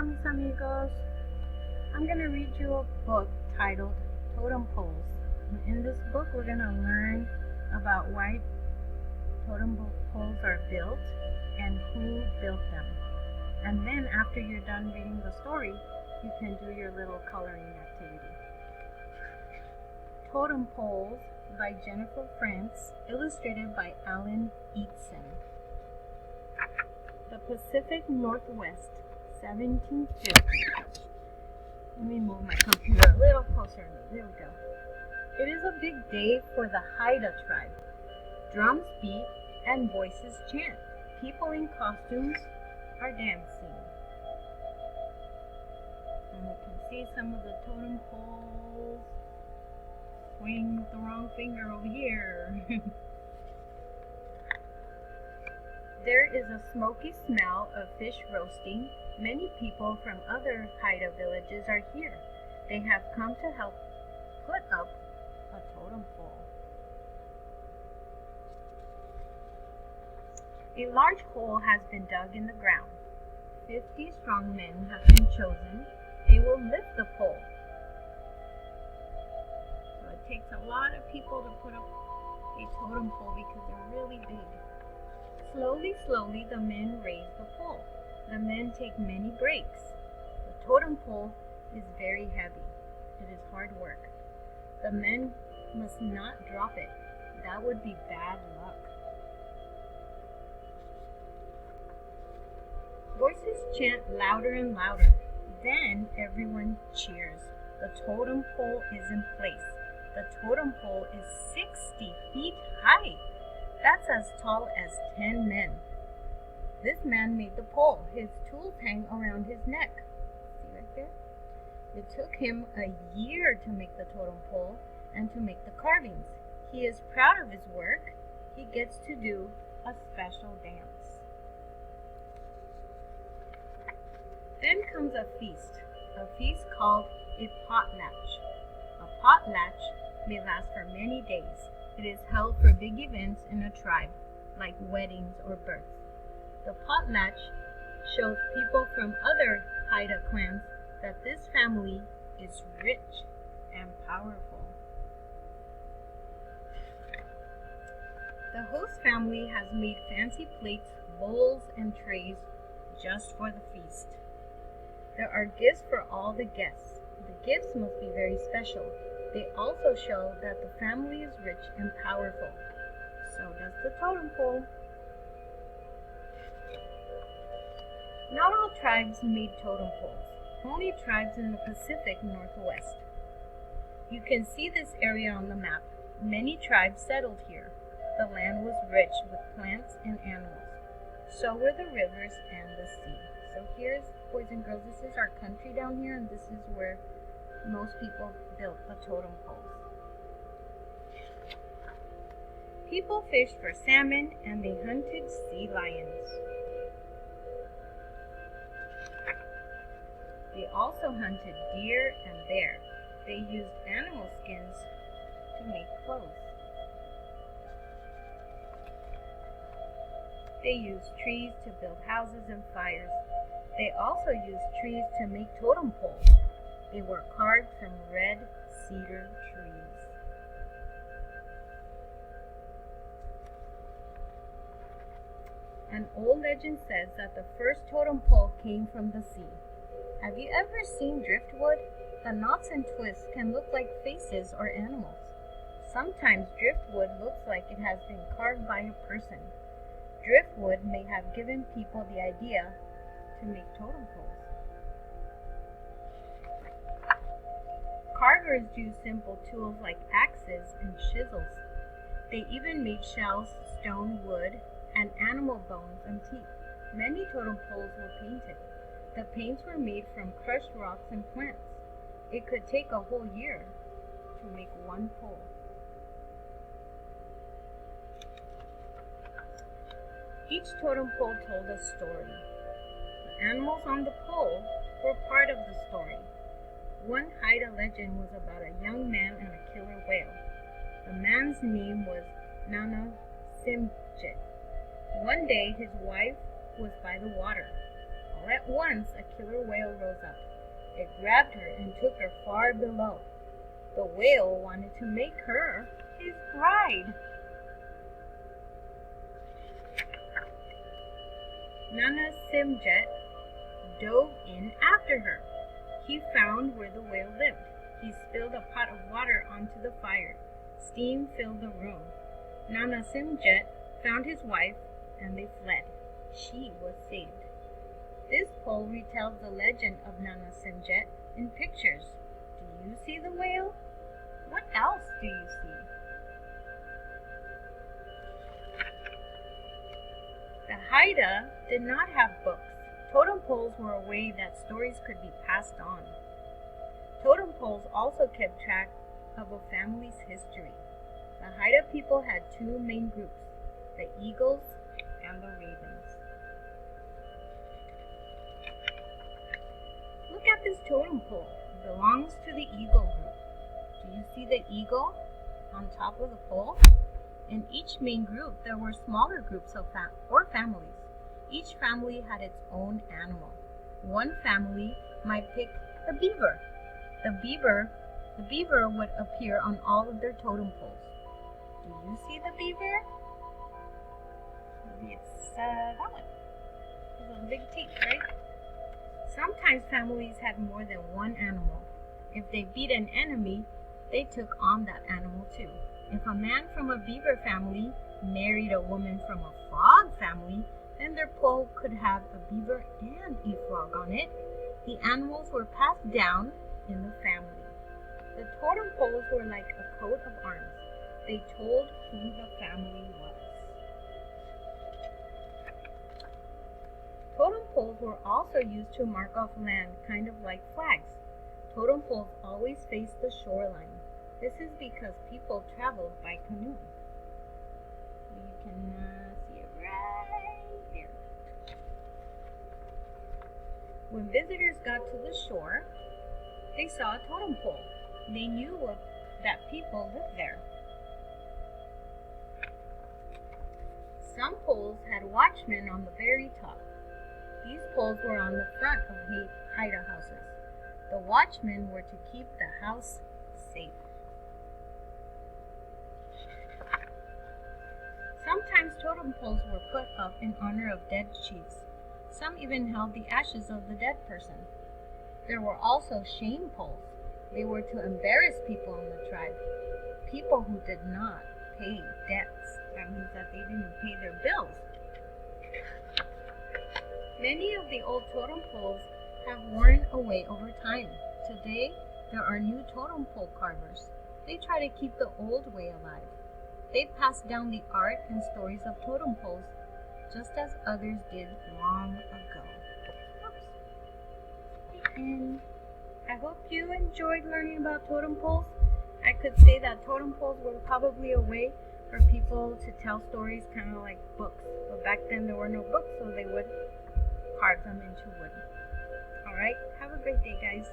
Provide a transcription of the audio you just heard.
Hola mis amigos. I'm going to read you a book titled Totem Poles. In this book we're going to learn about why totem poles are built and who built them. And then after you're done reading the story, you can do your little coloring activity. Totem Poles by Jennifer France, illustrated by Alan Eatson. The Pacific Northwest, 1750. Let me move my computer a little closer. There we go. It is a big day for the Haida tribe. Drums beat and voices chant. People in costumes are dancing. And you can see some of the totem poles. Pointing with the wrong finger over here. There is a smoky smell of fish roasting. Many people from other Haida villages are here. They have come to help put up a totem pole. A large hole has been dug in the ground. 50 strong men have been chosen. They will lift the pole. So it takes a lot of people to put up a totem pole because they're really big. Slowly, the men raise the pole. The men take many breaks. The totem pole is very heavy. It is hard work. The men must not drop it. That would be bad luck. Voices chant louder and louder. Then everyone cheers. The totem pole is in place. The totem pole is 60 feet high. That's as tall as 10 men. This man made the pole. His tools hang around his neck. See right there? It took him a year to make the totem pole and to make the carvings. He is proud of his work. He gets to do a special dance. Then comes a feast called a potlatch. A potlatch may last for many days. It is held for big events in a tribe, like weddings or births. The potlatch shows people from other Haida clans that this family is rich and powerful. The host family has made fancy plates, bowls, and trays just for the feast. There are gifts for all the guests. The gifts must be very special. They also show that the family is rich and powerful. So does the totem pole. Not all tribes made totem poles. Only tribes in the Pacific Northwest. You can see this area on the map. Many tribes settled here. The land was rich with plants and animals. So were the rivers and the sea. So here's, boys and girls, this is our country down here, and this is where most people built the totem poles. People fished for salmon and they hunted sea lions. They also hunted deer and bear. They used animal skins to make clothes. They used trees to build houses and fires. They also used trees to make totem poles. They were carved from red cedar trees. An old legend says that the first totem pole came from the sea. Have you ever seen driftwood? The knots and twists can look like faces or animals. Sometimes driftwood looks like it has been carved by a person. Driftwood may have given people the idea to make totem poles. Carvers used simple tools like axes and chisels. They even made shells, stone, wood, and animal bones and teeth. Many totem poles were painted. The paints were made from crushed rocks and plants. It could take a whole year to make one pole. Each totem pole told a story. The animals on the pole were part of the story. One Haida legend was about a young man and a killer whale. The man's name was Nana Simjet. One day his wife was by the water. All at once, a killer whale rose up. It grabbed her and took her far below. The whale wanted to make her his bride. Nana Simjet dove in after her. He found where the whale lived. He spilled a pot of water onto the fire. Steam filled the room. Nana Simjet found his wife, and they fled. She was saved. This pole retells the legend of Nana Simjet in pictures. Do you see the whale? What else do you see? The Haida did not have books. Totem poles were a way that stories could be passed on. Totem poles also kept track of a family's history. The Haida people had two main groups, the eagles and the ravens. Look at this totem pole. It belongs to the eagle group. Do you see the eagle on top of the pole? In each main group, there were smaller groups of families. Each family had its own animal. One family might pick the beaver. The beaver would appear on all of their totem poles. Do you see the beaver? Maybe it's that one. Those are big teeth, right? Sometimes families had more than one animal. If they beat an enemy, they took on that animal too. If a man from a beaver family married a woman from a frog family, then their pole could have a beaver and a frog on it. The animals were passed down in the family. The totem poles were like a coat of arms. They told who the family was. Totem poles were also used to mark off land, kind of like flags. Totem poles always faced the shoreline. This is because people traveled by canoe. You can see it right here. When visitors got to the shore, they saw a totem pole. They knew that people lived there. Some poles had watchmen on the very top. These poles were on the front of Haida houses. The watchmen were to keep the house safe. Sometimes totem poles were put up in honor of dead chiefs. Some even held the ashes of the dead person. There were also shame poles. They were to embarrass people in the tribe, people who did not pay debts. That means that they didn't pay their bills. Many of the old totem poles have worn away over time. Today, there are new totem pole carvers. They try to keep the old way alive. They pass down the art and stories of totem poles, just as others did long ago. Oops. And I hope you enjoyed learning about totem poles. I could say that totem poles were probably a way for people to tell stories, kind of like books. But back then there were no books, so they would carve them into wood. Alright, have a great day, guys.